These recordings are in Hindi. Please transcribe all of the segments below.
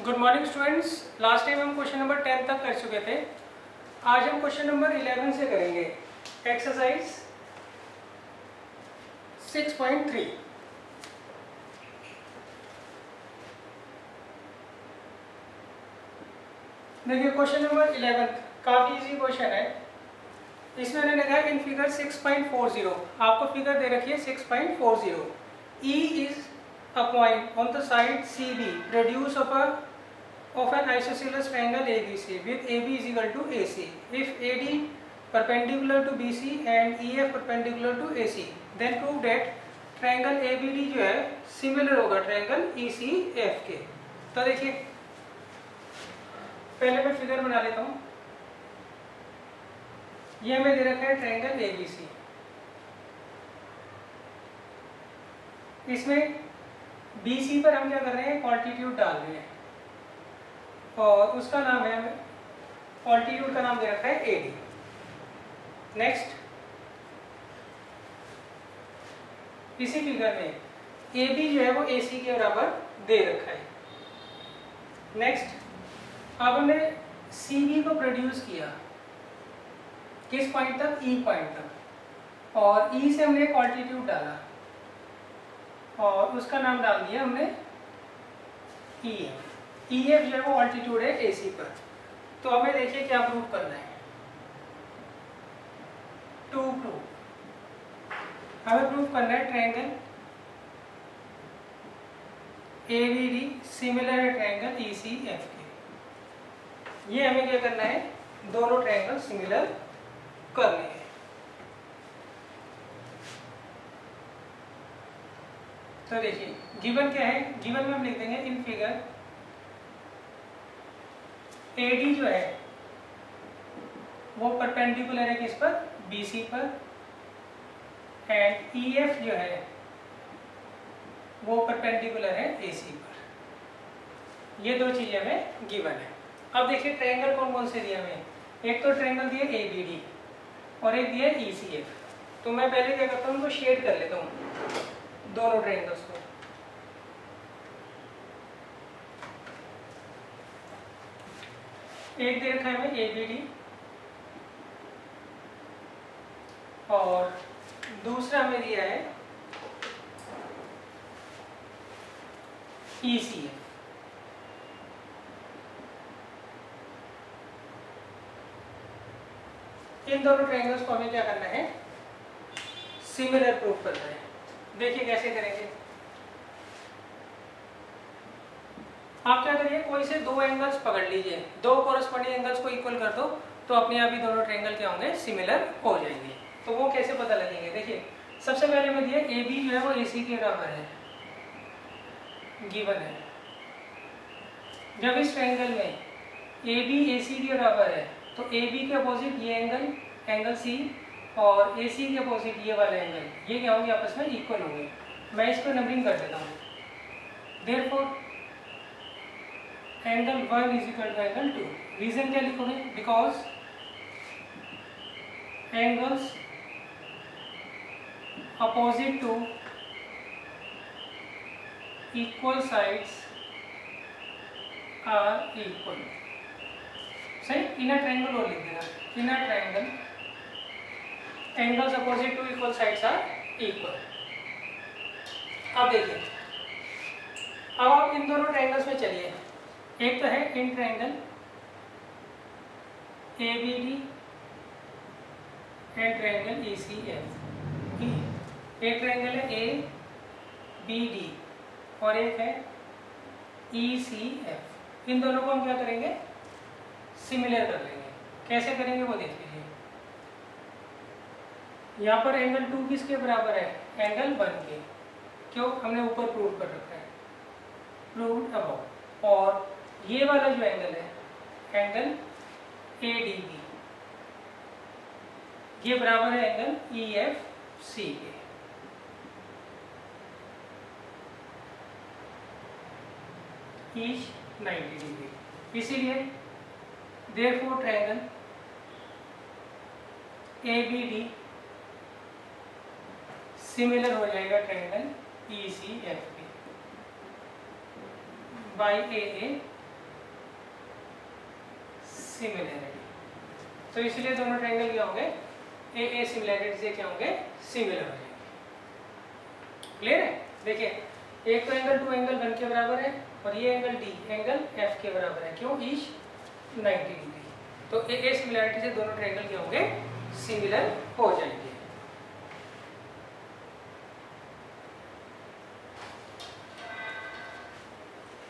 Good morning students. Last time हम क्वेश्चन नंबर 10 तक कर चुके थे। आज हम क्वेश्चन नंबर 11 से करेंगे। एक्सरसाइज 6.3। देखिए क्वेश्चन नंबर 11 काफ़ी इजी क्वेश्चन है। इसमें मैंने लिखा है इन फिगर 6.40। आपको फिगर दे रखी है 6.40। E is a point on the side CB radius of an isosceles triangle ABC with AB is equal to AC. If AD perpendicular to BC and EF perpendicular to AC, then prove that triangle ABD जो है सिमिलर होगा ट्रायंगल ECF के। तो देखिए पहले मैं फिगर बना लेता हूँ। ये हमें दे रखा है ट्रायंगल ABC। इसमें BC पर हम क्या कर रहे हैं, ऑल्टीट्यूड डाल रहे हैं और उसका नाम है, हमें ऑल्टीट्यूड का नाम दे रखा है AD। नेक्स्ट इसी फिगर में AB जो है वो AC के बराबर दे रखा है। नेक्स्ट अब हमने CB को प्रोड्यूस किया किस पॉइंट तक, E पॉइंट तक, और E से हमने एक ऑल्टीट्यूड डाला और उसका नाम डाल दिया हमने EF। EF जो है वो ऑल्टीट्यूड है AC पर। तो हमें देखिए क्या प्रूव करना है। टू प्रूव हमें प्रूव करना है ट्रायंगल ABD सिमिलर है ट्रायंगल ECF के। ये हमें क्या करना है, दोनों ट्रायंगल सिमिलर करने हैं। तो देखिए गिवन क्या है, गिवन में हम लिख देंगे इन फिगर AD जो है वो परपेंडिकुलर है किस पर, BC पर, एंड EF जो है वो परपेंडिकुलर है AC पर। ये दो चीजें हमें गिवन है। अब देखिए ट्रायंगल कौन कौन से दिए हमें। एक तो ट्रायंगल दिया ABD और एक दिया ECF। तो मैं पहले क्या करता हूँ, उनको शेड कर लेता हूँ दोनों ट्रायंगल्स को। एक दे रखा है हमें ABD और दूसरा हमें दिया है ECF। इन दोनों ट्रायंगल्स को हमें क्या करना है, सिमिलर प्रूफ करना है। देखिए कैसे करेंगे। आप क्या करिए, कोई से दो एंगल्स पकड़ लीजिए, दो कोरस्पॉन्डिंग एंगल्स को इक्वल कर दो तो अपने आप ही दोनों ट्रायंगल क्या होंगे, सिमिलर हो जाएंगे। तो वो कैसे पता लगेंगे, देखिए सबसे पहले मैं दिया AB जो है वो AC के बराबर है, गिवन है। जब इस ट्रायंगल में AB AC के बराबर है तो AB के अपोजिट ये एंगल C और AC के अपोजिट ये वाला एंगल, ये क्या होंगे, आपस में इक्वल होंगे। मैं इसको नंबरिंग कर देता हूँ। Therefore angle 1 is equal to angle 2। Reason क्या लिखोगे, because angles opposite to equal sides are equal. सही, इनर ट्रायंगल और लिख देना, inner triangle angles opposite to equal sides are equal. अब देखिए, अब आप इन दोनों ट्रायंगल्स में चलिए। एक तो है in triangle ABD and triangle ECF। एक ट्रायंगल है ABD और एक है ECF। इन दोनों को हम क्या करेंगे, सिमिलर कर लेंगे। कैसे करेंगे वो देख लीजिए। यहाँ पर एंगल 2 किसके बराबर है, एंगल 1 के। क्यों, हमने ऊपर प्रूव कर रखा है, प्रूव्ड अबव। और ये वाला जो एंगल है, एंगल ADB, ये बराबर है एंगल EFC के। Each 90 degree. इसीलिए देयरफॉर ट्रायंगल ABD सिमिलर हो जाएगा ट्रायंगल ECF के बाय AA सिमिलरिटी। तो इसलिए दोनों ट्रायंगल क्या होंगे, ए सिमिलरिटी से क्या होंगे, सिमिलर हो जाएंगे। क्लियर है? देखिए एक तो एंगल 2 एंगल 1 के बराबर है और ये एंगल डी एंगल एफ के बराबर है, क्यों, ईच 90 डिग्री। तो ए सिमिलरिटी से दोनों ट्रायंगल क्या होंगे, सिमिलर हो जाएंगे।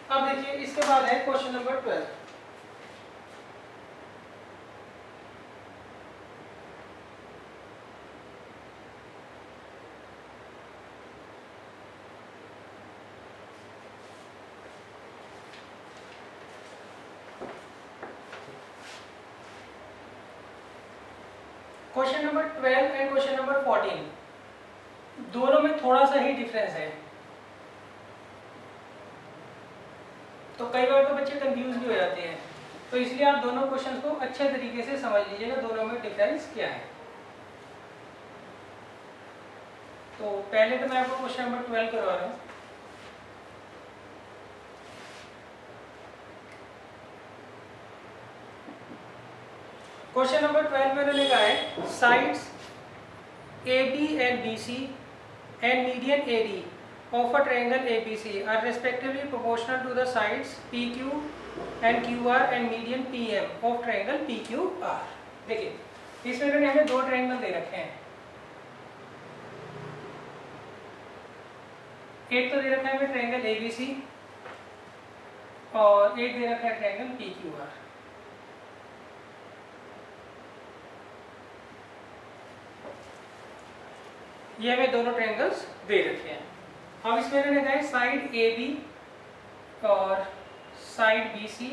अब देखिए इसके बाद है question number 12। Question number 12 and question number 14 दोनों में थोड़ा सा ही डिफरेंस है, तो कई बार तो बच्चे कंफ्यूज भी हो जाते हैं। तो इसलिए आप दोनों क्वेश्चंस को अच्छे तरीके से समझ लीजिएगा, दोनों में डिफरेंस क्या है। तो पहले तो मैं आपको क्वेश्चन नंबर 12 करवा रहा हूँ। क्वेश्चन नंबर 12 में उन्होंने कहा है sides AB and BC and median AD of a triangle ABC are respectively proportional to the sides PQ and QR and median PM of triangle PQR। देखिए इसमें उन्होंने हमें दो ट्रायंगल दे रखे हैं, एक तो दे रखा है हमें ट्रायंगल ABC और एक दे रखा है ट्रायंगल PQR। ये हमें दोनों ट्रायंगल्स दे रखे हैं। अब इसमें इन्होंने कहा है साइड AB और साइड BC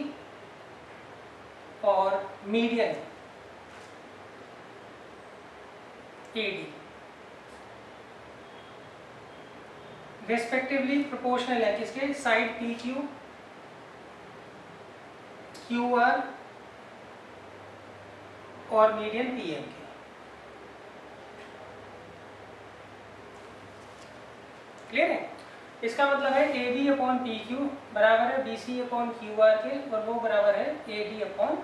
और मीडियन AD रेस्पेक्टिवली प्रोपोर्शनल है किसके, साइड PQ QR और मीडियन PM के। क्लियर है? इसका मतलब है AB अपॉन PQ बराबर है BC अपॉन QR के और वो बराबर है AD अपॉन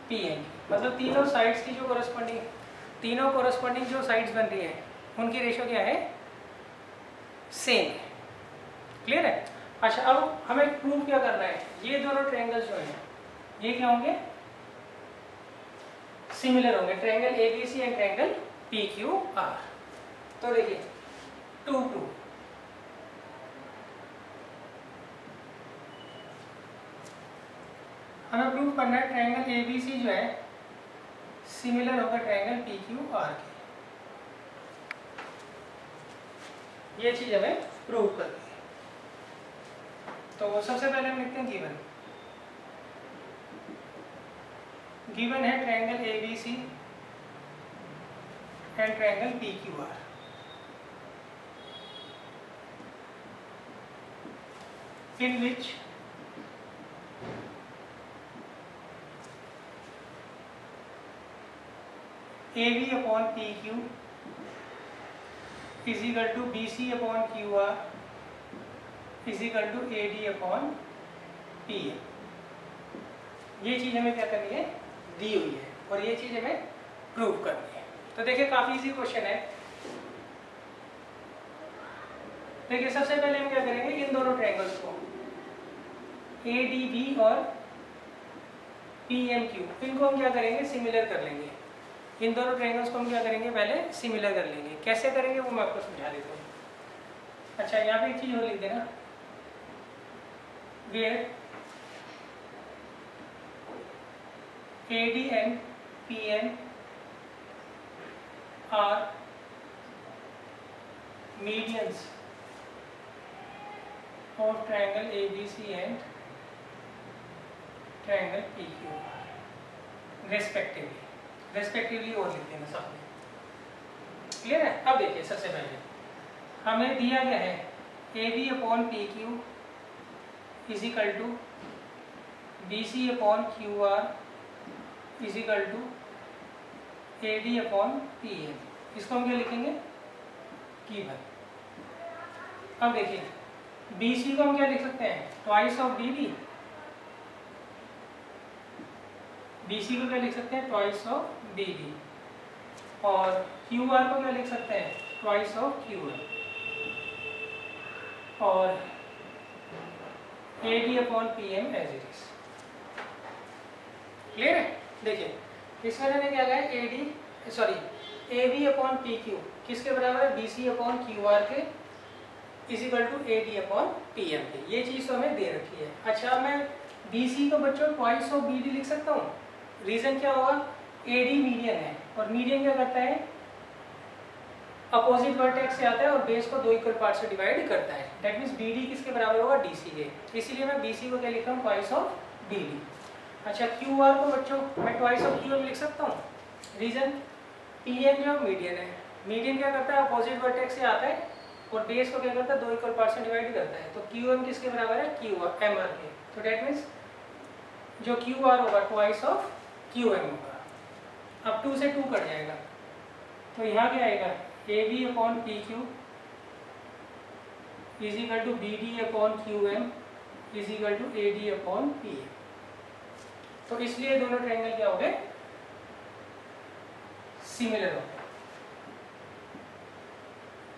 PM के। मतलब तीनों साइड्स की जो कोरस्पॉन्डिंग जो साइड्स बन रही है उनकी रेशो क्या है, सेम है। क्लियर है? अच्छा अब हमें प्रूव क्या करना है, ये दोनों ट्रायंगल्स जो हैं ये क्या होंगे, सिमिलर होंगे, triangle ABC and triangle PQR। तो देखिए टू हमें प्रूव करना है ट्रायंगल ABC जो है सिमिलर होगा ट्रायंगल PQR के। ये चीज हमें प्रूव करनी है। तो सबसे पहले हम लिखते हैं गिवन है triangle ABC and triangle PQR। in which AB upon PQ is equal to BC upon QR is equal to AD upon PM। ये चीज हमें क्या करनी है, दी हुई है और ये चीज हमें प्रूव करनी है। तो देखिए काफी इजी क्वेश्चन है। देखिए सबसे पहले हम क्या करेंगे, इन दोनों ट्रायंगल्स को ADB और PMQ इनको हम क्या करेंगे, सिमिलर कर लेंगे। इन दोनों ट्रायंगल्स को हम क्या करेंगे, पहले सिमिलर कर लेंगे। कैसे करेंगे वो मैं आपको समझा देता हूँ। अच्छा यहाँ पे एक चीज और लिख देना, where AD and PM are medians of triangle ABC and triangle PQR respectively और लिख देना सामने। क्लियर है? अब देखिए सबसे पहले हमें दिया गया है AB upon PQ is equal to BC upon QR is equal to AD upon PM। इसको हम क्या लिखेंगे, गिवन। अब देखिए BC को हम क्या लिख सकते हैं, ट्वाइस ऑफ DB BC को क्या लिख सकते हैं, ट्वाइस ऑफ BD, और QR को क्या लिख सकते हैं, ट्वाइस ऑफ QM, और AD upon PM as it is. Clear है? देखिए इसमें मैंने क्या कहा है, AB अपॉन PQ किसके बराबर है, BC अपॉन QR के is equal to AD upon PM के। ये चीज़ तो हमें दे रखी है। अच्छा मैं BC को बच्चों ट्वाइस ऑफ BD लिख सकता हूँ। रीज़न क्या होगा, AD मीडियन है, और मीडियन क्या करता है, अपोजिट वर्टेक्स से आता है और बेस को 2 इक्वल पार्ट से डिवाइड करता है। दैट मीन्स BD किसके बराबर होगा, DC के। इसीलिए मैं BC को क्या लिख रहा हूँ, ट्वाइस ऑफ BD। अच्छा QR को बच्चों मैं ट्वाइस ऑफ QM लिख सकता हूँ। रीज़न PM जो मीडियन है, मीडियन क्या करता है, अपोजिट वर्टेक्स से आता है और बेस को क्या करता है, 2 इक्वल पार्ट से डिवाइड करता है। तो QM किसके बराबर है, MR के। तो दैट मीन्स जो QR होगा ट्वाइस ऑफ QM होगा। अब 2 से 2 कट जाएगा, तो यहाँ क्या आएगा, AB upon PQ is equal to BD upon QM is equal to AD upon PM। तो इसलिए दोनों ट्रायंगल क्या हो गए, सिमिलर हो गए।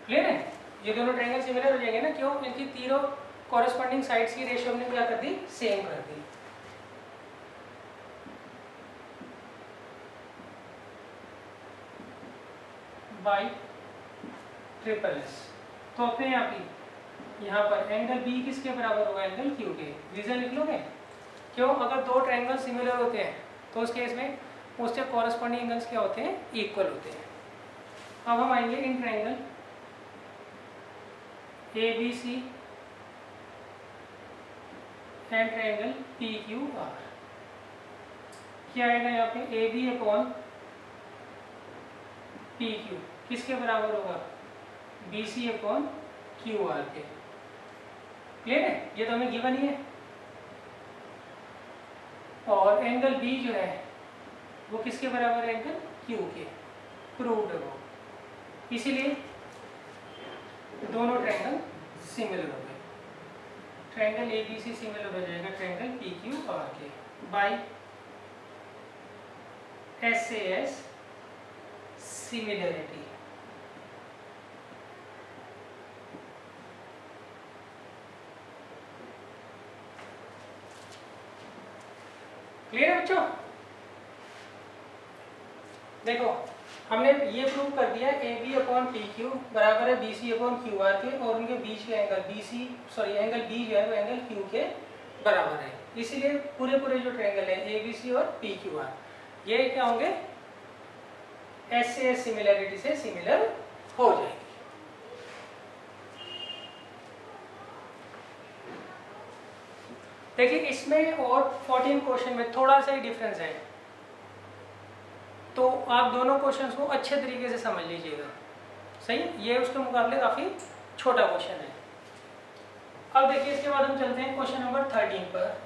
क्लियर है? ये दोनों ट्रायंगल सिमिलर हो जाएंगे ना, क्यों, इनकी तीनों कॉरेस्पॉन्डिंग साइड्स की रेशियो हमने क्या कर दी, सेम कर दी। By triple S. तो अपने यहाँ पर एंगल B किसके बराबर होगा, एंगल Q के। रीजन लिख लोगे, क्यों, अगर दो ट्रायंगल सिमिलर होते हैं तो उस केस में उसके कॉरेस्पॉन्डिंग एंगल्स क्या होते हैं, इक्वल होते हैं। अब हम आएंगे in triangle ABC and triangle PQR। क्या आएगा यहाँ पे, AB अपॉन PQ किसके बराबर होगा, BC अपॉन QR के। क्लियर है? ये तो हमें गिवन ही है। और एंगल B जो है वो किसके बराबर है, एंगल Q के। प्रूव्ड है वो, इसीलिए दोनों ट्रायंगल सिमिलर हो गए। ट्रायंगल ABC सिमिलर हो जाएगा ट्रायंगल PQR के बाय SAS सिमिलरिटी। क्लियर है बच्चों? देखो हमने ये प्रूव कर दिया AB अपॉन PQ बराबर है BC अपॉन QR के, और उनके बीच के एंगल एंगल B जो है वो एंगल Q के बराबर है। इसीलिए पूरे जो ट्रायंगल है ABC और PQR ये क्या होंगे, SAS सिमिलरिटी से सिमिलर हो जाएंगे। देखिए इसमें और 14 क्वेश्चन में थोड़ा सा ही डिफरेंस है, तो आप दोनों क्वेश्चंस को अच्छे तरीके से समझ लीजिएगा। सही है? ये उसके मुकाबले काफ़ी छोटा क्वेश्चन है। अब देखिए इसके बाद हम चलते हैं क्वेश्चन नंबर 13 पर।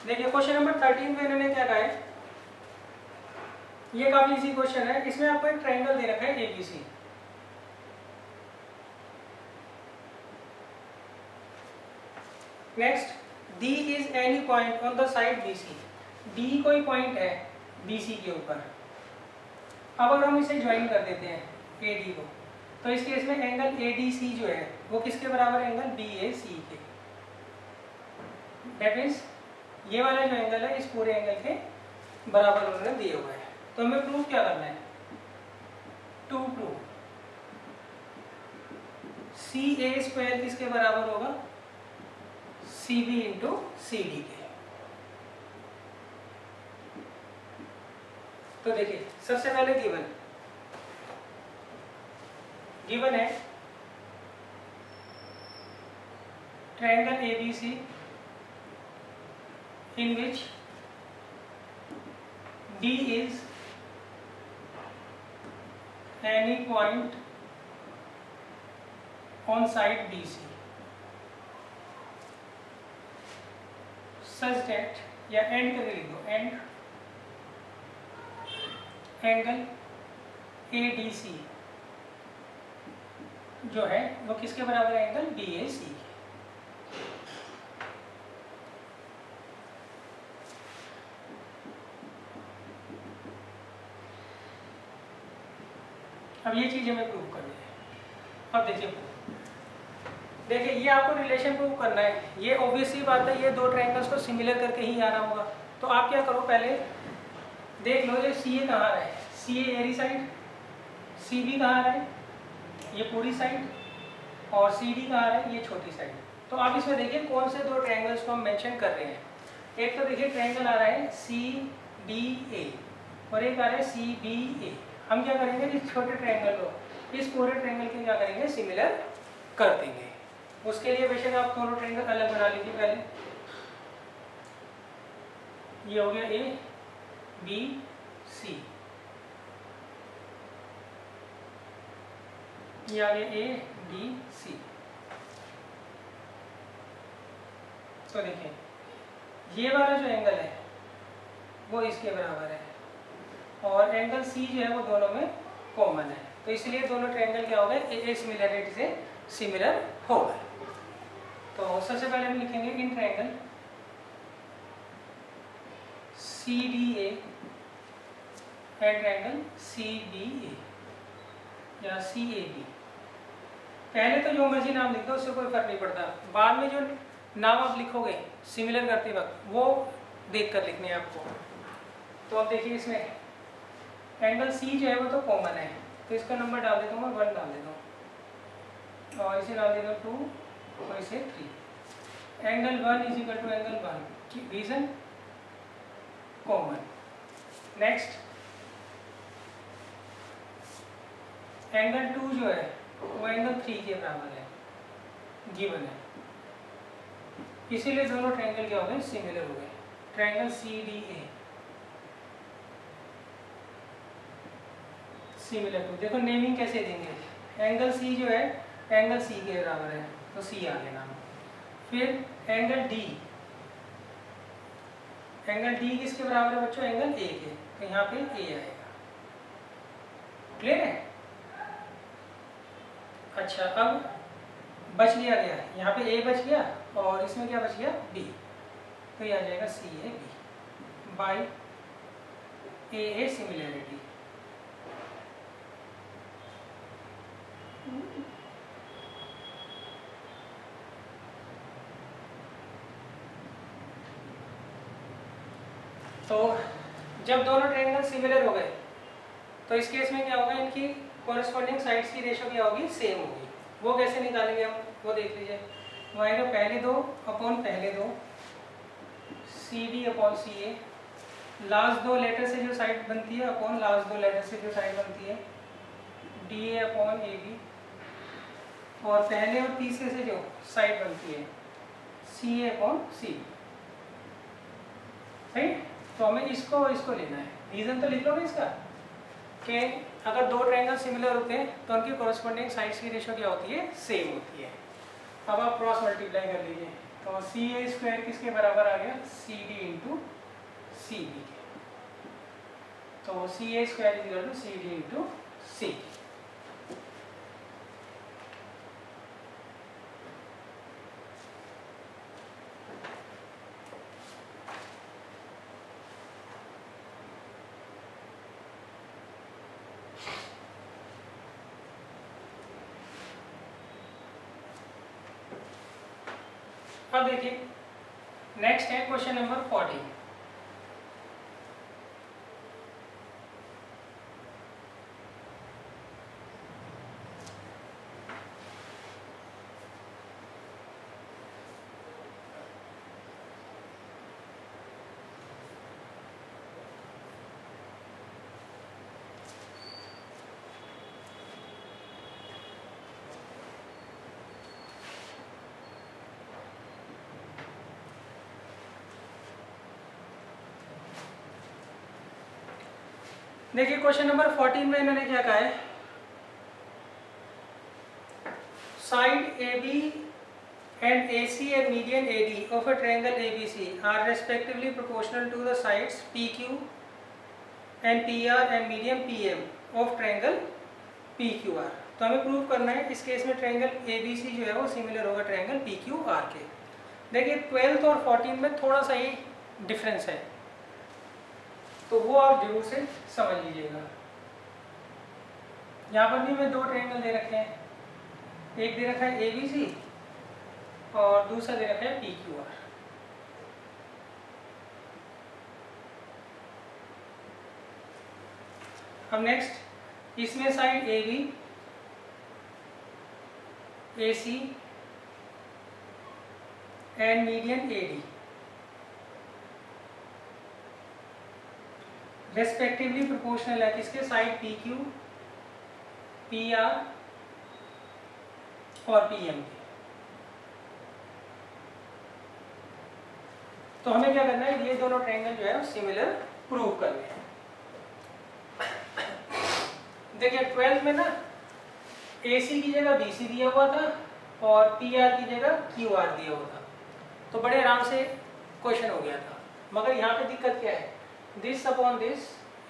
देखिए क्वेश्चन नंबर 13 में इन्होंने क्या कहा है, ये काफी इजी क्वेश्चन है। इसमें आपको एक ट्रायंगल दे रखा है ABC। Next, D is any point on the side BC। D कोई पॉइंट है BC के ऊपर। अब अगर हम इसे ज्वाइन कर देते हैं AD को, तो इस केस में एंगल ADC जो है वो किसके बराबर है, एंगल BAC के। दैट मीन्स ये वाला जो एंगल है इस पूरे एंगल के बराबर उन्होंने दिए हुए हैं। तो हमें प्रूव क्या करना है, टू प्रूव CA स्क्वायर किसके बराबर होगा, CB इंटू CD के। तो देखिए सबसे पहले गिवन है triangle ABC in which D is any point on side BC such that, या एंड करके लिख दो, एंड एंगल ADC जो है वो किसके बराबर है, एंगल BAC। अब ये चीज हमें प्रूव करनी है। अब देखिए ये आपको रिलेशन प्रूव करना है। ये ऑब्वियसली बात है, ये दो ट्रायंगल्स को सिमिलर करके ही आना होगा। तो आप क्या करो, पहले देख लो ये CA कहाँ है, CA एरी साइड, CB कहाँ है, ये पूरी साइड, और CD कहाँ है, ये छोटी साइड। तो आप इसमें देखिए कौन से दो ट्रायंगल्स को हम मेंशन कर रहे हैं। एक तो देखिए ट्रायंगल आ रहा है CDA और एक आ रहा है CBA। हम क्या करेंगे, इस छोटे ट्रायंगल को इस पूरे ट्रायंगल के क्या करेंगे, सिमिलर कर देंगे। उसके लिए बेशक आप दोनों ट्रायंगल अलग बना लीजिए। पहले ये हो गया ABC, ये आ गया ADC। तो देखिए ये वाला जो एंगल है वो इसके बराबर है और एंगल C जो है वो दोनों में कॉमन है। तो इसलिए दोनों ट्रायंगल क्या हो गए, ए सिमिलरिटी से सिमिलर हो गए। तो सबसे पहले हम लिखेंगे in triangle CDA and triangle CBA या CAB। पहले तो जो मर्जी नाम लिख दो, उससे कोई फर्क नहीं पड़ता। बाद में जो नाम आप लिखोगे सिमिलर करते वक्त वो देख कर लिखने हैं आपको। तो अब देखिए इसमें एंगल C जो है वो तो कॉमन है, तो इसका नंबर डाल देता हूँ मैं, 1 डाल देता हूँ और इसे डाल देता हूँ 2 और इसे 3। Angle 1 is equal to angle 1, reason common. Next angle 2 जो है वो एंगल 3 के बराबर है, गिवन है, इसीलिए दोनों ट्रायंगल क्या हो गए, सिमिलर हो गए। ट्रायंगल CDA सिमिलर टू, देखो नेमिंग कैसे देंगे, एंगल C जो है एंगल C के बराबर है तो C आ गया नाम। फिर एंगल D, एंगल D किसके बराबर है बच्चों, एंगल A के, तो यहाँ पे A आएगा। क्लियर है? अच्छा अब बच लिया गया, यहाँ पे A बच गया और इसमें क्या बच गया, B, तो ये आ जाएगा CAB बाई AA सिमिलरिटी। तो जब दोनों ट्रायंगल सिमिलर हो गए तो इस केस में क्या होगा, इनकी कॉरेस्पॉन्डिंग साइड्स की रेशो क्या होगी, सेम होगी। वो कैसे निकालेंगे हम, वो देख लीजिए। वो आएगा पहले दो अपॉन पहले दो, CD अपॉन CA, लास्ट दो लेटर से जो साइड बनती है अपॉन लास्ट दो लेटर से जो साइड बनती है, DA अपॉन AB, और पहले और तीसरे से जो साइड बनती है CA अपॉन C। सही? तो हमें इसको और इसको लेना है। रीजन तो लिख लो ना इसका, कि अगर दो ट्रायंगल सिमिलर होते हैं तो उनकी कॉरेस्पॉन्डिंग साइड्स की रेशो क्या होती है, सेम होती है। अब आप क्रॉस मल्टीप्लाई कर लीजिए, तो CA स्क्वायर किसके बराबर आ गया, CD इंटू CB के। तो CA square is equal to CD into C। अब देखिए नेक्स्ट है क्वेश्चन नंबर 40। देखिए क्वेश्चन नंबर 14 में इन्होंने क्या कहा है, side A B and AC and median AD of a triangle ABC are respectively proportional to the sides PQ and PR and median PM of triangle PQR। तो हमें प्रूव करना है इस केस में ट्रायंगल ABC जो है वो सिमिलर होगा ट्रायंगल PQR के। देखिए 12th और 14 में थोड़ा सा ही डिफरेंस है, तो वो आप जरूर से समझ लीजिएगा। यहाँ पर भी हमें दो ट्रायंगल दे रखे हैं, एक दे रखा है ABC और दूसरा दे रखा है PQR। अब नेक्स्ट इसमें side AB, AC and median AD respectively proportional है किसके, साइड PQ, PR और PM के। तो हमें क्या करना है, ये दोनों ट्रायंगल जो है सिमिलर प्रूव करने हैं। देखिए 12th में ना AC की जगह BC दिया हुआ था और PR की जगह QR दिया हुआ था, तो बड़े आराम से क्वेश्चन हो गया था। मगर यहाँ पे दिक्कत क्या है, this upon this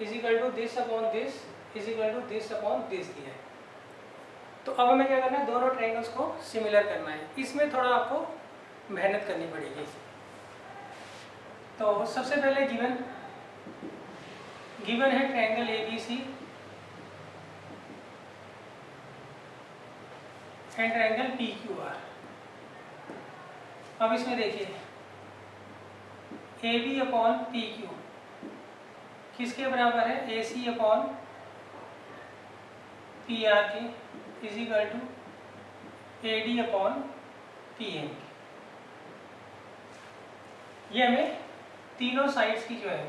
is equal to this upon this is equal to this upon this दिया है। तो अब हमें क्या करना है, दोनों ट्रायंगल्स को सिमिलर करना है। इसमें थोड़ा आपको मेहनत करनी पड़ेगी। तो सबसे पहले गिवन है triangle ABC and triangle PQR। अब इसमें देखिए AB अपॉन PQ किसके बराबर है, AC अपॉन PR के is equal to AD upon PM। ये हमें तीनों साइड्स की जो है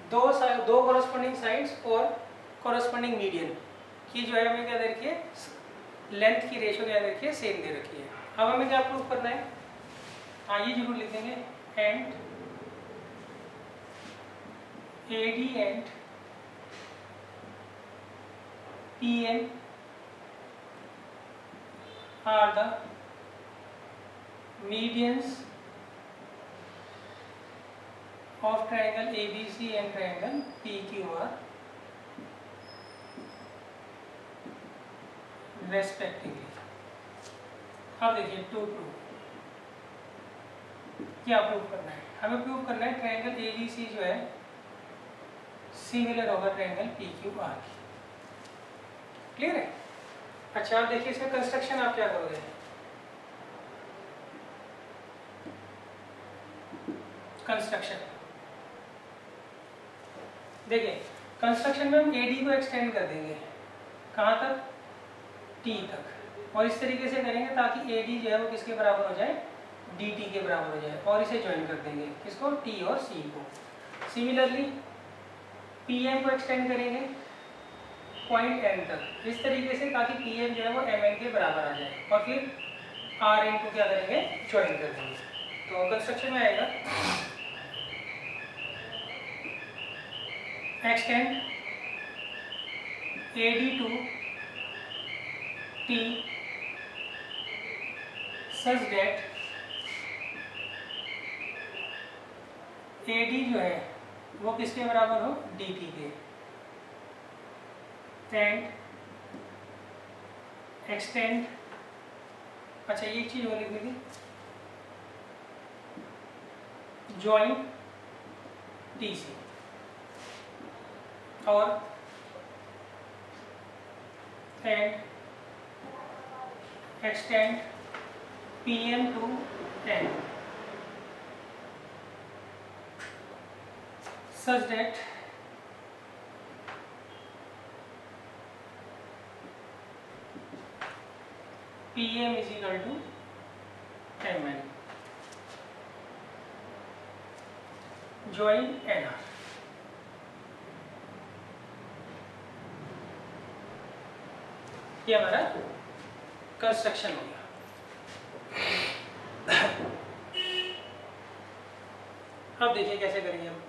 दो कॉरस्पॉन्डिंग साइड्स और कॉरस्पॉन्डिंग मीडियन की जो है हमें क्या दे रखी है, लेंथ की रेशियो क्या दे रखी है, सेम दे रखी है। अब हमें क्या प्रूव करना है, ये जरूर लिख देंगे, and AD and PM are the medians of triangle ABC and triangle PQR respectively। अब देखिए टू प्रूव, क्या प्रूव करना है, हमें प्रूव करना है ट्रायंगल ABC जो है सिमिलर होगा ट्रायंगल PQR की। क्लियर है? अच्छा आप देखिए इसमें कंस्ट्रक्शन आप क्या करोगे, कंस्ट्रक्शन देखिए कंस्ट्रक्शन में हम AD को एक्सटेंड कर देंगे कहाँ तक, T तक, और इस तरीके से करेंगे ताकि AD जो है वो किसके बराबर हो जाए, DT के बराबर हो जाए, और इसे ज्वाइन कर देंगे किसको, T और C को। सिमिलरली PM को एक्सटेंड करेंगे पॉइंट N तक इस तरीके से ताकि PM जो है वो MN के बराबर आ जाए, और फिर RN को क्या करेंगे, ज्वाइन कर देंगे। तो कंस्ट्रक्शन में आएगा extend AD to T such that AD जो है वो किसके बराबर हो, DT के, and extend, अच्छा एक चीज और लिख दी, join TC और and extend PM to N such that PM is equal to MN, join NR। ये हमारा कंस्ट्रक्शन हो गया। अब देखिए कैसे करेंगे हम,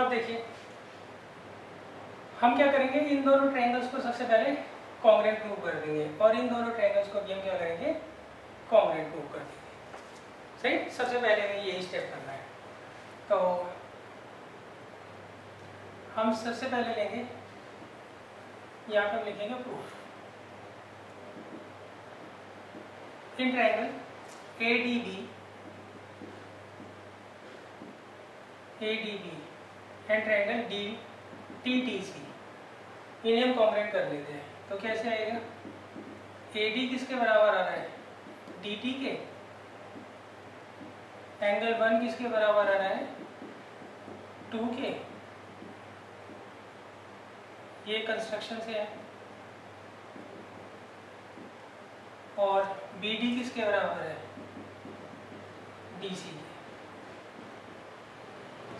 अब देखिए हम क्या करेंगे, इन दोनों ट्रायंगल्स को सबसे पहले कॉन्ग्रुएंट प्रूव कर देंगे और इन दोनों ट्रायंगल्स को भी हम क्या करेंगे, कॉन्ग्रुएंट प्रूव कर देंगे। सही, सबसे पहले में यही स्टेप करना है। तो हम सबसे पहले लेंगे, यहाँ पर लिखेंगे proof. In triangle ADB and triangle DTTC, इन्हें हम कॉन्ग्रुएंट कर लेते हैं। तो कैसे आएगा, AD किसके बराबर आ रहा है, DT के, एंगल 1 किसके बराबर आ रहा है, 2 के, ये कंस्ट्रक्शन से है, और BD किसके बराबर है, DC के।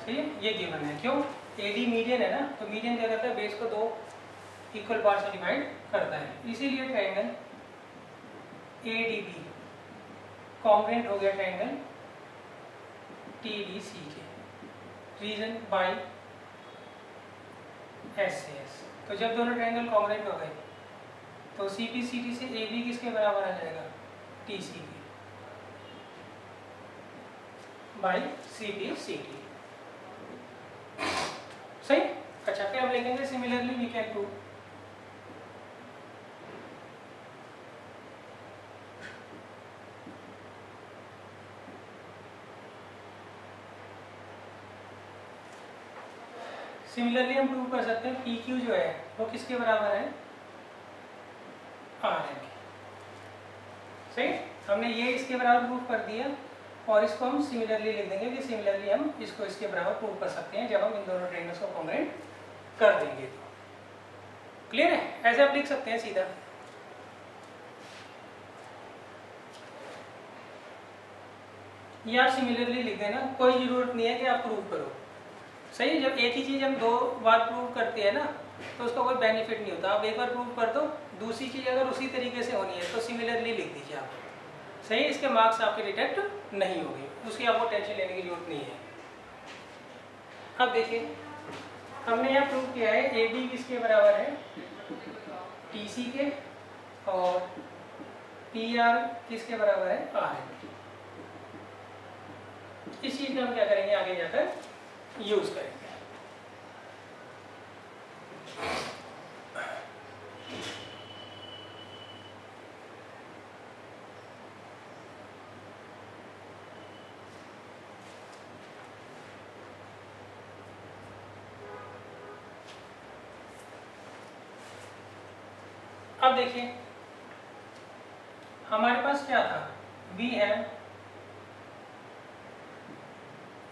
सही है, ये गिवन है। क्यों, AD मीडियन है ना, तो मीडियन क्या करता है, बेस को 2 इक्वल पार्ट से डिवाइड करता है। इसीलिए ट्रायंगल ADB कॉन्ग्रुएंट हो गया ट्रायंगल TDC के, रीजन बाय SAS। तो जब दोनों ट्रायंगल कॉन्ग्रुएंट हो गए तो CPCT से AB किसके बराबर आ जाएगा, TC के, बाय CPCT। सही। अच्छा, फिर हम लिखेंगे similarly we can prove. Similarly हम प्रूव कर सकते हैं PQ जो है वो किसके बराबर है, RN के। सही, हमने ये इसके बराबर प्रूव कर दिया और इसको हम सिमिलरली लिख देंगे कि सिमिलरली हम इसको इसके बराबर प्रूव कर सकते हैं जब हम इन दोनों ट्रायंगल्स को कॉन्ग्रुएंट कर देंगे। तो क्लियर है, ऐसे आप लिख सकते हैं सीधा। ये आप सिमिलरली लिख देना, कोई जरूरत नहीं है कि आप प्रूव करो। सही, जब एक ही चीज़ हम 2 बार प्रूव करते हैं ना तो उसका कोई बेनिफिट नहीं होता। आप एक बार प्रूव कर दो, दूसरी चीज़ अगर उसी तरीके से होनी है तो सिमिलरली लिख दीजिए आप। सही, इसके मार्क्स आपके डिटेक्ट नहीं होंगे, उसकी आपको टेंशन लेने की जरूरत नहीं है। अब देखिए हमने यहाँ प्रूव किया है AB किसके बराबर है, TC के, और PR किसके बराबर है, RN। इस चीज़ में हम क्या करेंगे, आगे जाकर यूज करेंगे। अब देखिए हमारे पास क्या था, we have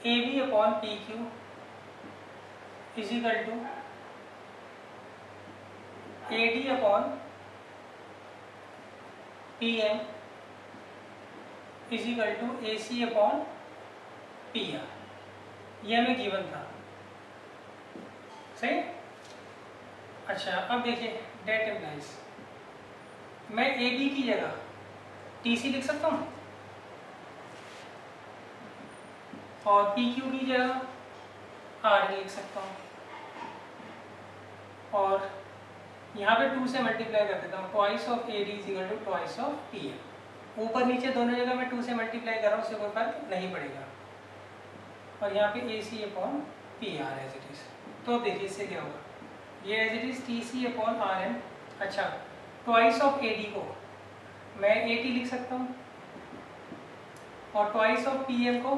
AB upon PQ is equal to AD upon PM is equal to AC upon PR। ये हमें गिवन था। सही। अच्छा, अब देखिए डेट इम्प्लाइज, मैं AB की जगह TC लिख सकता हूँ और PQ की जगह RN लिख सकता हूँ, और यहाँ पे 2 से मल्टीप्लाई कर देता हूँ। Twice of AD is equal to twice of PM। ऊपर नीचे दोनों जगह मैं 2 से मल्टीप्लाई कर रहा हूँ, उससे कोई फर्क नहीं पड़ेगा। और यहाँ पे AC upon PR as it is. तो अब देखिए इससे क्या होगा, ये as it is TC upon RN। अच्छा, ट्वाइस ऑफ AD को मैं AT लिख सकता हूँ और ट्वाइस ऑफ PM को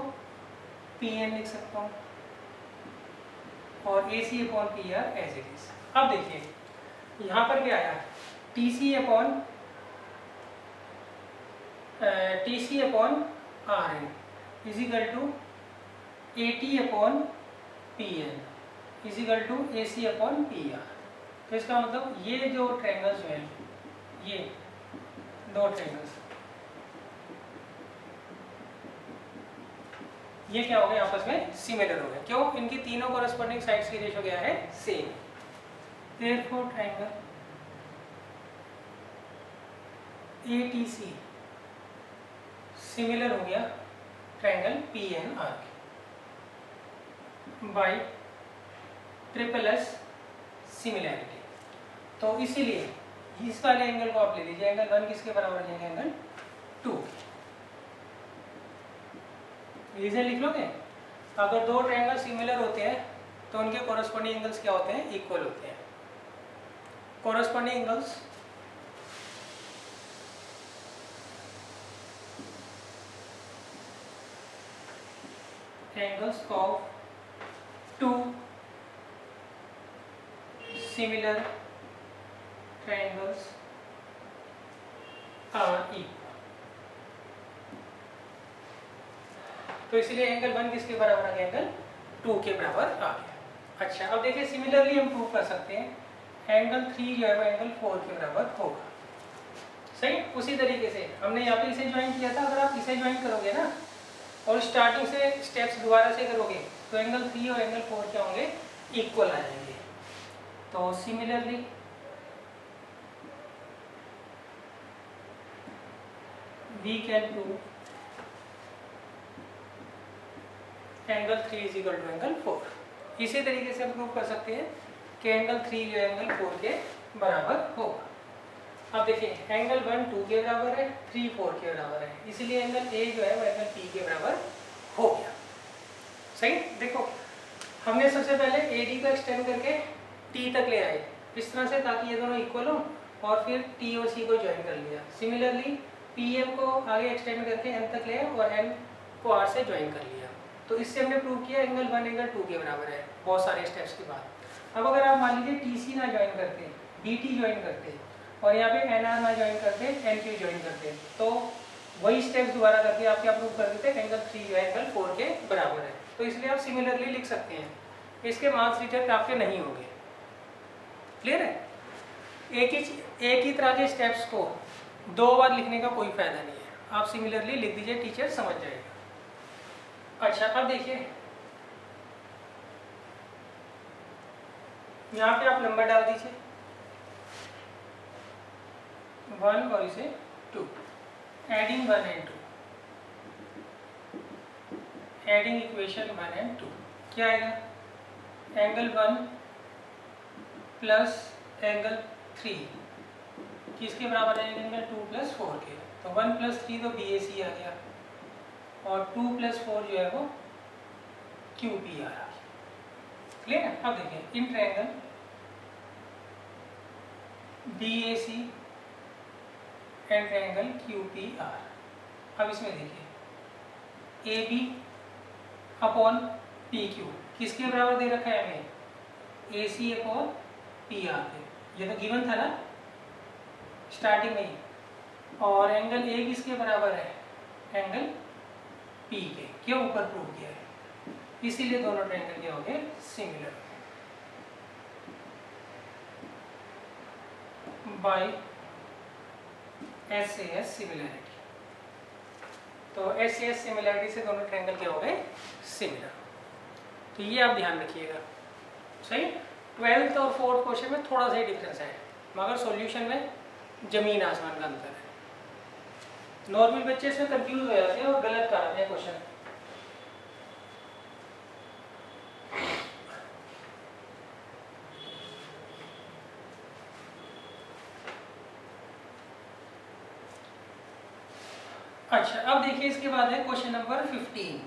PN लिख सकता हूँ, और AC upon PR as it is. अब देखिए यहाँ पर क्या आया, TC upon RN is equal to AT upon PN is equal to AC upon PR। तो इसका मतलब ये जो ट्रायंगल्स हैं, ये 2 ट्रायंगल्स, ये क्या हो गए, आपस में सिमिलर हो गए। क्यों, इनकी तीनों कॉरेस्पॉन्डिंग साइड्स की रेशियो क्या है, same. Therefore triangle ATC similar हो गया ट्रायंगल PNR के बाय ट्रिपल एस सिमिलैरिटी। तो इसीलिए इस वाले एंगल को आप ले लीजिए, एंगल 1 किसके बराबर है, एंगल 2। रीजन लिख लोगे, अगर दो ट्रायंगल सिमिलर होते हैं तो उनके कोरस्पॉन्डिंग एंगल्स क्या होते हैं, इक्वल होते हैं। Corresponding angles of two similar triangles are equal. तो इसलिए एंगल 1 किसके बराबर आ गया, एंगल 2 के बराबर आ गया। अच्छा, अब देखिए सिमिलरली हम प्रूव कर सकते हैं एंगल 3 जो है वो एंगल 4 के बराबर होगा। सही, उसी तरीके से हमने यहाँ पे इसे ज्वाइन किया था, अगर आप इसे ज्वाइन करोगे ना और स्टार्टिंग से स्टेप्स दोबारा से करोगे तो एंगल 3 और एंगल 4 क्या होंगे, इक्वल आ जाएंगे। तो similarly we can prove angle 3 is equal to angle 4। इसी तरीके से हम प्रूव कर सकते हैं कि एंगल 3 जो है एंगल 4 के बराबर होगा। अब देखिए एंगल 1 2 के बराबर है, 3 4 के बराबर है, इसलिए एंगल ए जो है वो एंगल पी के बराबर हो गया। सही, देखो हमने सबसे पहले ए डी का एक्सटेंड करके टी तक ले आए इस तरह से, ताकि ये दोनों इक्वल हो, और फिर टी और सी को ज्वाइन कर लिया। सिमिलरली पी एम को आगे एक्सटेंड करके एन तक ले आए और एन को आर से ज्वाइन कर लिया। तो इससे हमने प्रूव किया एंगल 1 एंगल 2 के बराबर है, बहुत सारे स्टेप्स के बाद। अब अगर आप मान लीजिए टी सी ना ज्वाइन करते, डी टी ज्वाइन करते और यहाँ पे एन आर ना ज्वाइन करते, एन क्यू ज्वाइन करते, तो वही स्टेप्स दोबारा करके आप क्या प्रूव कर देते, एंगल 3 जो है एंगल 4 के बराबर है। तो इसलिए आप सिमिलरली लिख सकते हैं, इसके मार्क्स रिजेक्ट आपके नहीं होंगे। क्लियर है, एक ही तरह के स्टेप्स को 2 बार लिखने का कोई फायदा नहीं है, आप सिमिलरली लिख दीजिए, टीचर समझ जाएगा। अच्छा, अब देखिए यहाँ पे आप नंबर डाल दीजिए 1 और इसे 2, adding 1 and 2, adding equation 1 and 2 क्या आएगा, एंगल 1 प्लस एंगल 3 किसके बराबर है, एंगल 2 प्लस 4 के। तो 1 प्लस 3 तो बी ए सी आ गया, और 2 प्लस 4 जो है वो क्यू पी आर आ गया। क्लियर है, अब देखिए in triangle B A C and triangle Q P R. अब इसमें देखिए A B upon P Q किसके बराबर दे रखा है हमें, A C upon P R के, ये तो गिवन था ना स्टार्टिंग में ही। और एंगल ए किसके बराबर है, एंगल पी के, क्यों ऊपर प्रूव किया है, इसीलिए दोनों ट्रायंगल क्या हो गए, similar by S A S similarity. तो एस ए एस सिमिलैरिटी से दोनों ट्रायंगल क्या हो गए, सिमिलर। तो ये आप ध्यान रखिएगा। सही, 12th और 4th क्वेश्चन में थोड़ा सा ही डिफरेंस है, मगर सॉल्यूशन में जमीन आसमान का अंतर है। नॉर्मल बच्चे इसमें कंफ्यूज हो जाते हैं और गलत कराते हैं क्वेश्चन। अच्छा, अब देखिए इसके बाद है क्वेश्चन नंबर 15।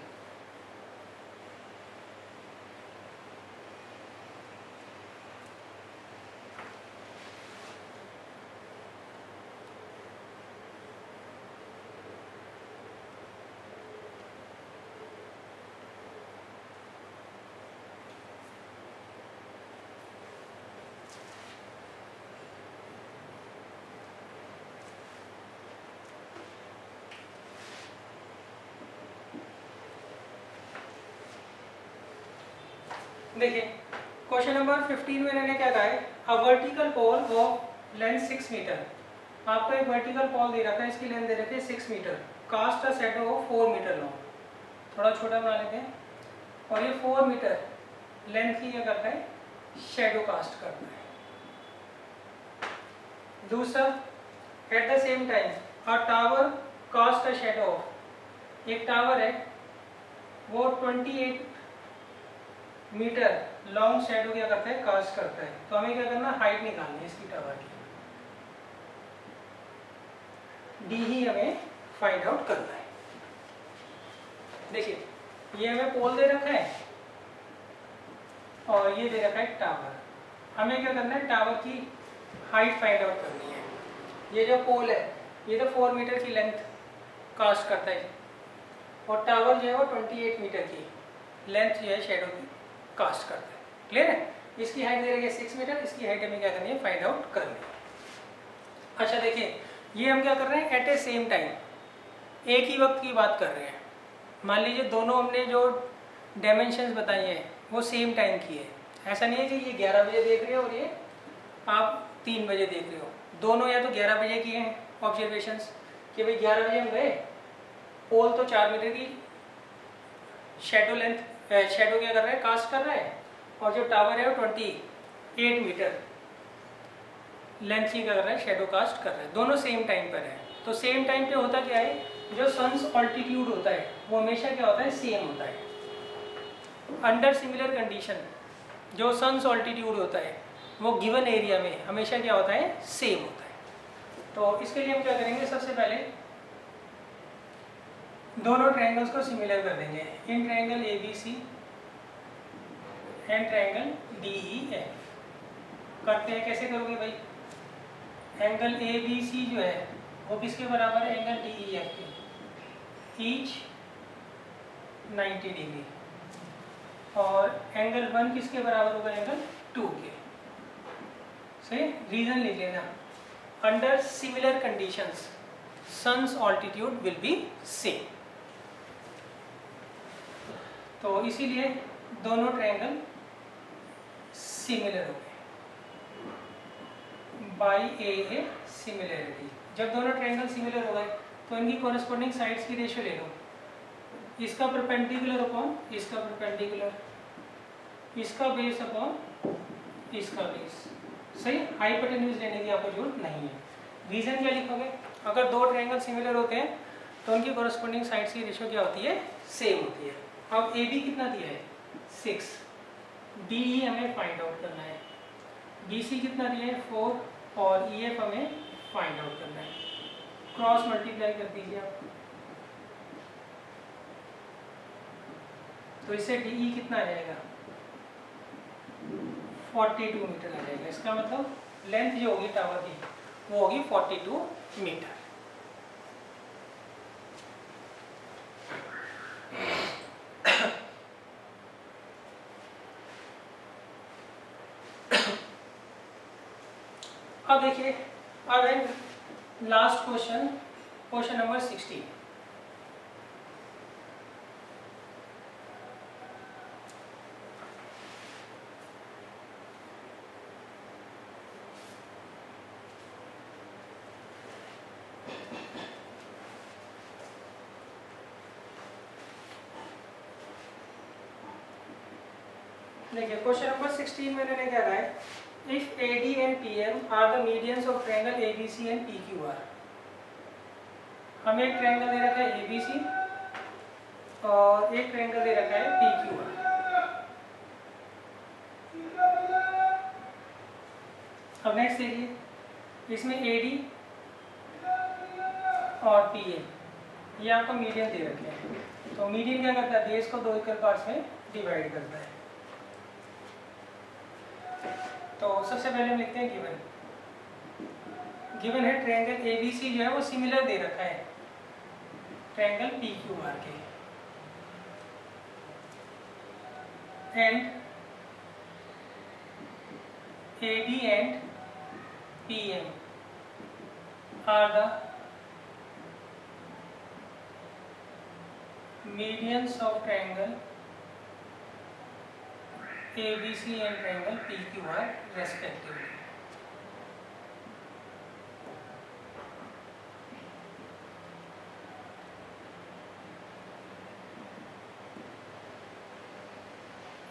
देखिए क्वेश्चन नंबर 15 में मैंने क्या कहा है, a vertical pole of length 6 metre. आपको एक वर्टिकल पॉल दे रखा है, इसकी लेंथ दे रखी है 6 metre, cast a shadow of 4 metre long. थोड़ा छोटा बना लेते हैं, और ये 4 मीटर लेंथ की क्या करता है, शैडो कास्ट करता है। दूसरा, at the same time a tower cast a shadow of, एक टावर है वो 28 मीटर लॉन्ग शेडो क्या करता है, कास्ट करता है। तो हमें क्या करना, हाइट निकालनी है इसकी टावर की, डी ही हमें फाइंड आउट करना है। देखिए ये हमें पोल दे रखा है और ये दे रखा है टावर। हमें क्या करना है, टावर की हाइट फाइंड आउट करनी है। ये जो पोल है ये तो 4 मीटर की लेंथ कास्ट करता है और टावर जो है वो 28 मीटर की लेंथ जो है शेडो की कास्ट करता है। क्लियर है? इसकी हाइट दे रही है 6 मीटर, इसकी हाइट हमें क्या करनी है, फाइंड आउट करनी है। अच्छा देखिए ये हम क्या कर रहे हैं, एट ए सेम टाइम, एक ही वक्त की बात कर रहे हैं। मान लीजिए दोनों हमने जो डायमेंशंस बताई हैं वो सेम टाइम की है। ऐसा नहीं है कि ये 11 बजे देख रहे हो और ये आप 3 बजे देख रहे हो। दोनों या तो 11 बजे किए हैं ऑब्जर्वेशंस कि भाई 11 बजे हम गए, पोल तो 4 मीटर की शेडो लेंथ, शेडो क्या कर रहा है, कास्ट कर रहा है, और जो टावर है वो 28 मीटर लेंथ की कर रहा है, शेडो कास्ट कर रहा है। दोनों सेम टाइम पर है। तो सेम टाइम पे होता क्या है, जो सन्स ऑल्टीट्यूड होता है वो हमेशा क्या होता है, सेम होता है। अंडर सिमिलर कंडीशन जो सन्स ऑल्टीट्यूड होता है वो गिवन एरिया में हमेशा क्या होता है, सेम होता है। तो इसके लिए हम क्या करेंगे, सबसे पहले दोनों ट्रायंगल्स को सिमिलर कर देंगे। In triangle ABC and triangle DEF करते हैं। कैसे करोगे भाई, एंगल ABC जो है वो किसके बराबर है, एंगल DEF के, ईच 90 डिग्री, और एंगल 1 किसके बराबर होगा, एंगल 2 के। सही, रीजन लिख लेना, under similar conditions sun's altitude will be same. तो इसीलिए दोनों ट्रायंगल सिमिलर हो गए बाई ए सिमिलरिटी। जब दोनों ट्रायंगल सिमिलर हो गए तो इनकी कॉरेस्पॉन्डिंग साइड्स की रेशियो ले लो, इसका परपेंडिकुलर अपॉन इसका परपेंडिकुलर, इसका बेस अपॉन इसका बेस। सही, हाइपोटेन्यूज लेने की आपको जरूरत नहीं है। रीजन क्या लिखोगे, अगर दो ट्रायंगल सिमिलर होते हैं तो उनकी कॉरेस्पॉन्डिंग साइड्स की रेशियो क्या होती है, सेम होती है। अब ए बी कितना दिया है, 6, डी ई हमें फाइंड आउट करना है, बी सी कितना दिया है, 4, और ई एफ हमें फाइंड आउट करना है। क्रॉस मल्टीप्लाई कर दीजिए आप, तो इससे डी ई कितना आ जाएगा, 42 मीटर आ जाएगा। इसका मतलब लेंथ जो होगी टावर की वो होगी 42 मीटर। अब देखिए, अब है लास्ट क्वेश्चन, क्वेश्चन नंबर 16। देखिए क्वेश्चन नंबर 16 में मैंने क्या कहा है, if AD and PM are the medians of triangle ABC and PQR। हमें एक ट्रायंगल दे रखा है ABC और एक ट्रायंगल दे रखा है PQR। अब नेक्स्ट देखिए, इसमें AD और PM ये आपको मीडियन दे रखे हैं। तो मीडियन क्या करता है, बेस को 2 इक्वल पार्ट्स में डिवाइड करता है। तो सबसे पहले हम लिखते हैं गिवन। गिवन है ट्रायंगल ABC जो है वो सिमिलर दे रखा है ट्रायंगल PQR के, and AD and PM are the medians of triangle ABC and triangle PQR respectively।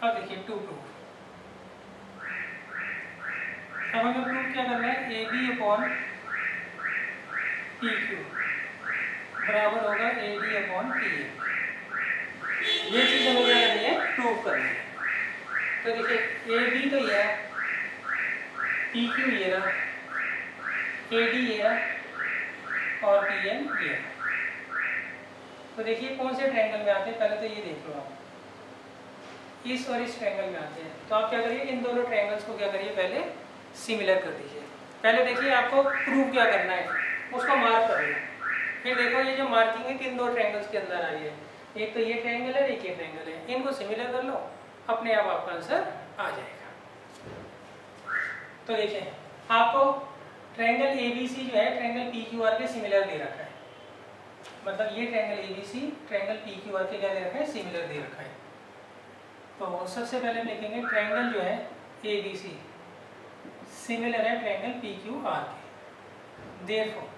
अब देखिए टू प्रूफ। अब हमें प्रूफ क्या करना है, AB अपॉन PQ बराबर होगा AD अपॉन PM। ये चीज हमें क्या करनी है, प्रूफ करनी है। तो देखिए ए बी तो ये है, पी क्यू ये रहा, ए डी ये रहा और पी एम ये रहा। तो देखिए कौन से ट्रायंगल में आते हैं, पहले तो ये देख लो आप, इस और इस ट्रायंगल में आते हैं। तो आप क्या करिए, इन दोनों ट्रायंगल्स को क्या करिए, पहले सिमिलर कर दीजिए। पहले देखिए आपको प्रूव क्या करना है, उसको मार्क करिए। फिर देखो ये जो मार्किंग है किन दो ट्रायंगल्स के अंदर आई है, एक तो ये ट्रायंगल है, एक ये ट्रायंगल है, इनको सिमिलर कर लो, अपने आप आपका आंसर आ जाएगा। तो देखिए आपको ट्रायंगल ABC जो है ट्रायंगल PQR के सिमिलर दे रखा है, मतलब ये ट्रायंगल ABC ट्रायंगल PQR के क्या दे रखा है, सिमिलर दे रखा है। तो सबसे पहले हम लिखेंगे ट्रायंगल जो है ABC सिमिलर है ट्रायंगल PQR के, देयरफॉर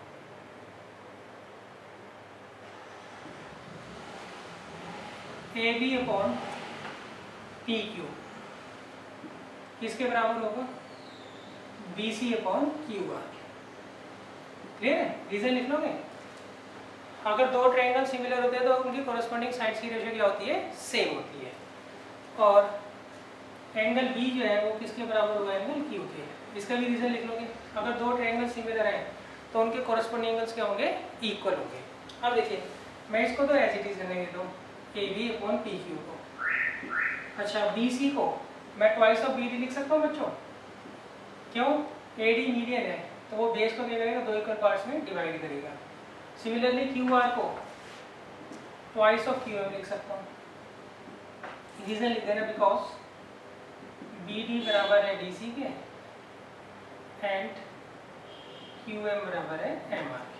AB अपॉन PQ किसके बराबर होगा, BC अपॉन QR। क्लियर है, रीजन लिख लोगे। अगर दो ट्रायंगल सिमिलर होते हैं तो उनकी कॉरस्पॉन्डिंग साइड्स की रेशियो क्या होती है, सेम होती है। और एंगल B जो है वो किसके बराबर होगा, एंगल Q के। इसका भी रीजन लिख लोगे, अगर दो ट्रायंगल सिमिलर हैं तो उनके कॉरस्पॉन्डिंग एंगल्स क्या होंगे, इक्वल होंगे। अब देखिए मैं इसको तो एज इट इज रहने देता हूँ, AB अपॉन PQ को। अच्छा BC को मैं ट्वाइस ऑफ BD लिख सकता हूँ बच्चों, क्यों, AD मीडियन है तो वो बेस को क्या करेगा, दो इक्वल पार्ट्स में डिवाइड करेगा। सिमिलरली QR को ट्वाइस ऑफ QM लिख सकता हूँ, रीजन लिख देना बिकॉज BD बराबर है DC के एंड QM बराबर है MR के।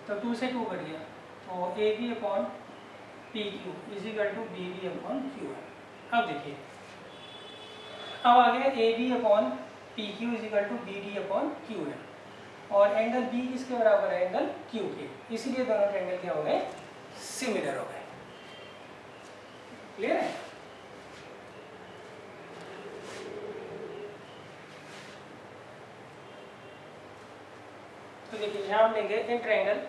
तो 2 से 2 कट गया, तो AB upon PQ is equal to BD upon QM। अब देखिए अब आ गया AB upon PQ is equal to BD upon QM और एंगल B किसके बराबर है, एंगल Q के, इसीलिए दोनों ट्रायंगल क्या हो गए, सिमिलर हो गए। क्लियर है। तो देखिए यहाँ हम लेंगे in triangle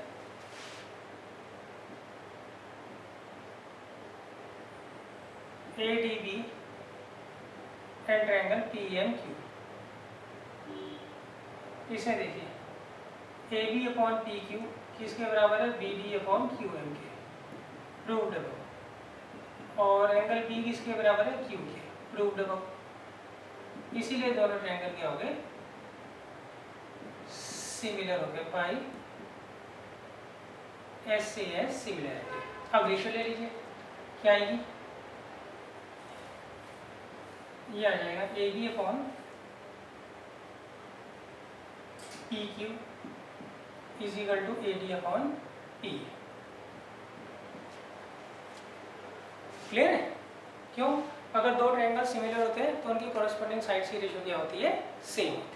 ADB and triangle PMQ। इसमें देखिए AB अपॉन PQ किसके बराबर है, BD अपॉन QM के, प्रूव्ड अबव। और एंगल B किसके बराबर है, Q के, प्रूव्ड अबव। इसीलिए दोनों ट्रायंगल क्या हो गए, सिमिलर हो गए, बाई SAS सिमिलरिटी। अब रेशियो ले लीजिए, क्या आएगी, ये आ जाएगा AB upon PQ is equal to AD upon P। Clear है, क्यों, अगर दो ट्रायंगल सिमिलर होते हैं तो उनकी कॉरस्पॉन्डिंग साइड्स की रेशियो क्या होती है, सेम होती है।